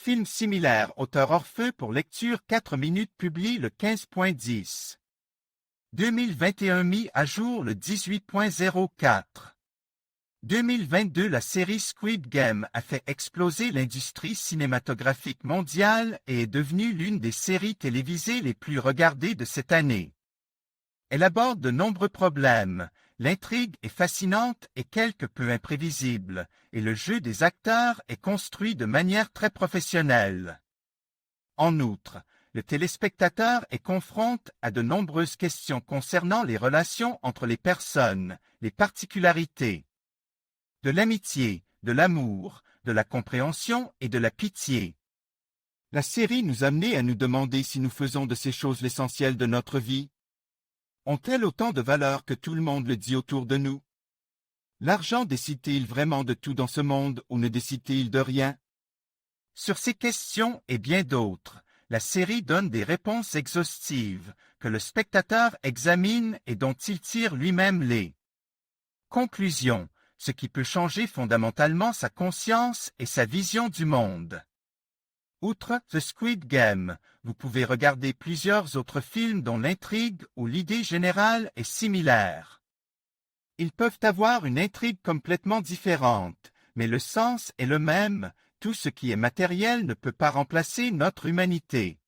Film similaire, auteur Orpheu pour lecture 4 minutes publié le 15.10. 2021 mis à jour le 18.04. 2022 La série Squid Game a fait exploser l'industrie cinématographique mondiale et est devenue l'une des séries télévisées les plus regardées de cette année. Elle aborde de nombreux problèmes, l'intrigue est fascinante et quelque peu imprévisible, et le jeu des acteurs est construit de manière très professionnelle. En outre, le téléspectateur est confronté à de nombreuses questions concernant les relations entre les personnes, les particularités de l'amitié, de l'amour, de la compréhension et de la pitié. La série nous amenait à nous demander si nous faisons de ces choses l'essentiel de notre vie. Ont-elles autant de valeur que tout le monde le dit autour de nous? L'argent décide-t-il vraiment de tout dans ce monde ou ne décide-t-il de rien? Sur ces questions et bien d'autres, la série donne des réponses exhaustives que le spectateur examine et dont il tire lui-même les conclusions, ce qui peut changer fondamentalement sa conscience et sa vision du monde. Outre The Squid Game, vous pouvez regarder plusieurs autres films dont l'intrigue ou l'idée générale est similaire. Ils peuvent avoir une intrigue complètement différente, mais le sens est le même, tout ce qui est matériel ne peut pas remplacer notre humanité.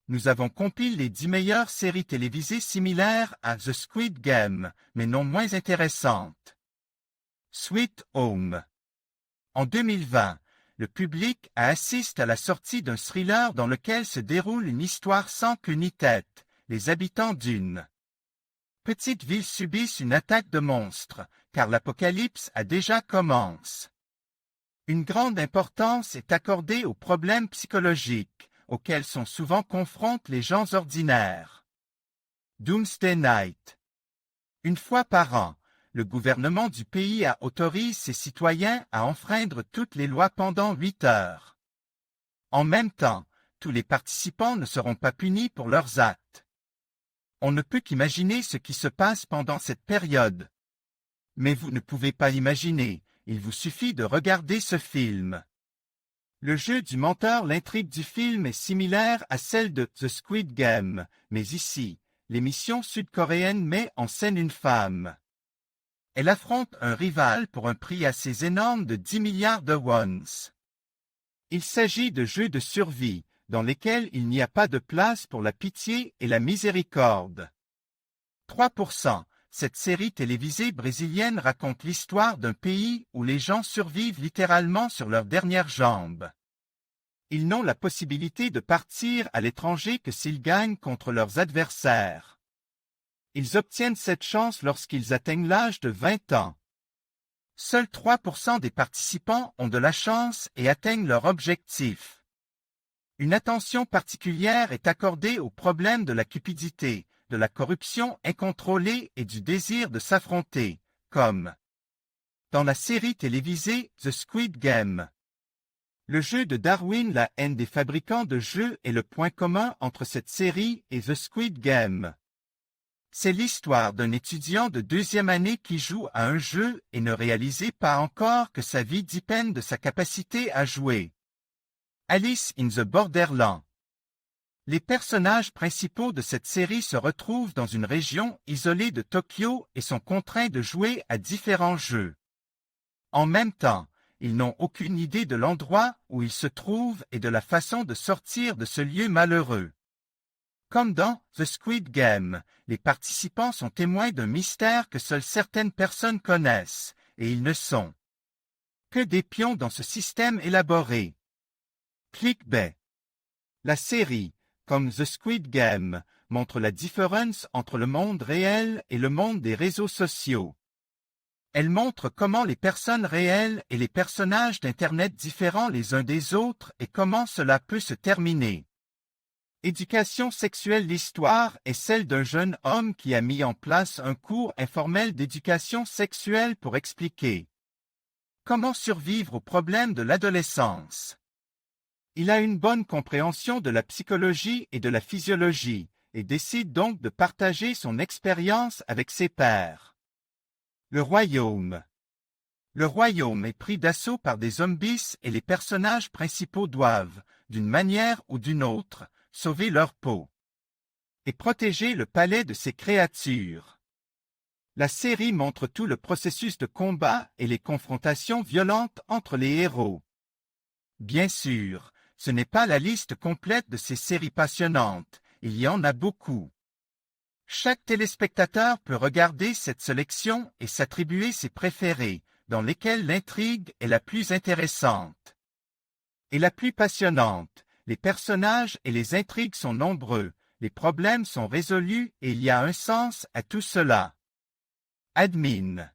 Nous avons compilé les 10 meilleures séries télévisées similaires à The Squid Game, mais non moins intéressantes. Sweet Home. En 2020, le public assiste à la sortie d'un thriller dans lequel se déroule une histoire sans queue ni tête. Les habitants d'une petite ville subissent une attaque de monstres, car l'apocalypse a déjà commencé. Une grande importance est accordée aux problèmes psychologiques, auxquels sont souvent confrontés les gens ordinaires. Doomsday Night. Une fois par an, le gouvernement du pays autorise ses citoyens à enfreindre toutes les lois pendant 8 heures. En même temps, tous les participants ne seront pas punis pour leurs actes. On ne peut qu'imaginer ce qui se passe pendant cette période. Mais vous ne pouvez pas imaginer, il vous suffit de regarder ce film. Le jeu du menteur. L'intrigue du film est similaire à celle de The Squid Game, mais ici, l'émission sud-coréenne met en scène une femme. Elle affronte un rival pour un prix assez énorme de 10 milliards de wons. Il s'agit de jeux de survie, dans lesquels il n'y a pas de place pour la pitié et la miséricorde. 3%. Cette série télévisée brésilienne raconte l'histoire d'un pays où les gens survivent littéralement sur leurs dernières jambes. Ils n'ont la possibilité de partir à l'étranger que s'ils gagnent contre leurs adversaires. Ils obtiennent cette chance lorsqu'ils atteignent l'âge de 20 ans. Seuls 3% des participants ont de la chance et atteignent leur objectif. Une attention particulière est accordée aux problèmes de la cupidité, de la corruption incontrôlée et du désir de s'affronter, comme dans la série télévisée The Squid Game. Le jeu de Darwin. La haine des fabricants de jeux est le point commun entre cette série et The Squid Game. C'est l'histoire d'un étudiant de 2e année qui joue à un jeu et ne réalise pas encore que sa vie dépend de sa capacité à jouer. Alice in the Borderland. Les personnages principaux de cette série se retrouvent dans une région isolée de Tokyo et sont contraints de jouer à différents jeux. En même temps, ils n'ont aucune idée de l'endroit où ils se trouvent et de la façon de sortir de ce lieu malheureux. Comme dans The Squid Game, les participants sont témoins d'un mystère que seules certaines personnes connaissent, et ils ne sont que des pions dans ce système élaboré. Clickbait. La série, comme The Squid Game, montre la différence entre le monde réel et le monde des réseaux sociaux. Elle montre comment les personnes réelles et les personnages d'Internet diffèrent les uns des autres et comment cela peut se terminer. Éducation sexuelle. L'histoire est celle d'un jeune homme qui a mis en place un cours informel d'éducation sexuelle pour expliquer comment survivre aux problèmes de l'adolescence. Il a une bonne compréhension de la psychologie et de la physiologie, et décide donc de partager son expérience avec ses pairs. Le royaume. Le royaume est pris d'assaut par des zombies et les personnages principaux doivent, d'une manière ou d'une autre, sauver leur peau et protéger le palais de ces créatures. La série montre tout le processus de combat et les confrontations violentes entre les héros. Bien sûr, ce n'est pas la liste complète de ces séries passionnantes, il y en a beaucoup. Chaque téléspectateur peut regarder cette sélection et s'attribuer ses préférés, dans lesquels l'intrigue est la plus intéressante et la plus passionnante. Les personnages et les intrigues sont nombreux, les problèmes sont résolus et il y a un sens à tout cela. Admin.